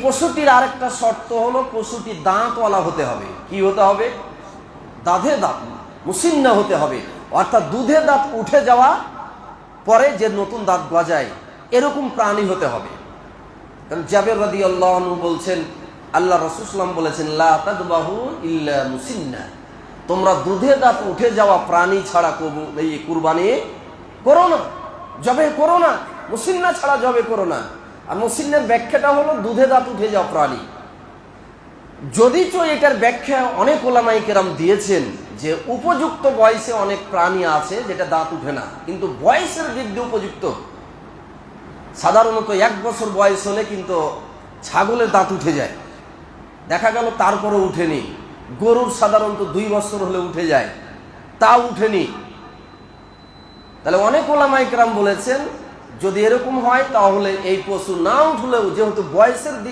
পশুটির আরেকটা শর্ত হলো পশুটি দাঁতওয়ালা হতে হবে। কি হতে হবে? দাঁতে দাঁত, মুসিন্না হতে হবে, অর্থাৎ দুধে দাঁত উঠে যাওয়া পরে যে নতুন দাঁত গজায় এরকম প্রাণী হতে হবে। কারণ জাবের রাদিয়াল্লাহু আনহু বলছেন, আল্লাহ রাসূল সাল্লাল্লাহু আলাইহি ওয়াসাল্লাম বলেছেন, লা তাদবাহু ইল্লা মুসিন্না, তোমরা দুধে দাঁত উঠে যাওয়া প্রাণী ছাড়া এই কুরবানি করো না, জবে করো না, মুসিন্না ছাড়া জবে করো না। আর মুসিন্নার ব্যাখ্যাটা হলো দুধে দাঁত উঠে যাওয়া প্রাণী। যদিচ এটার ব্যাখ্যা অনেক ওলামায়ে কেরাম দিয়েছেন যে উপযুক্ত বয়সে অনেক প্রাণী আছে যেটা দাঁত উঠে না, কিন্তু বয়সের দিক দিয়ে উপযুক্ত। সাধারণত 1 বছর বয়স হলে কিন্তু ছাগলের দাঁত উঠে যায়, দেখা গেল তারপরও উঠেনি। গরুর সাধারণত 2 বছর হলে উঠে যায়, তা উঠেনি। তাহলে অনেক ওলামায়ে কেরাম বলেছেন যদি এরকম হয় তাহলে এই পশু না উঠলেও যেহেতু বয়সের দিক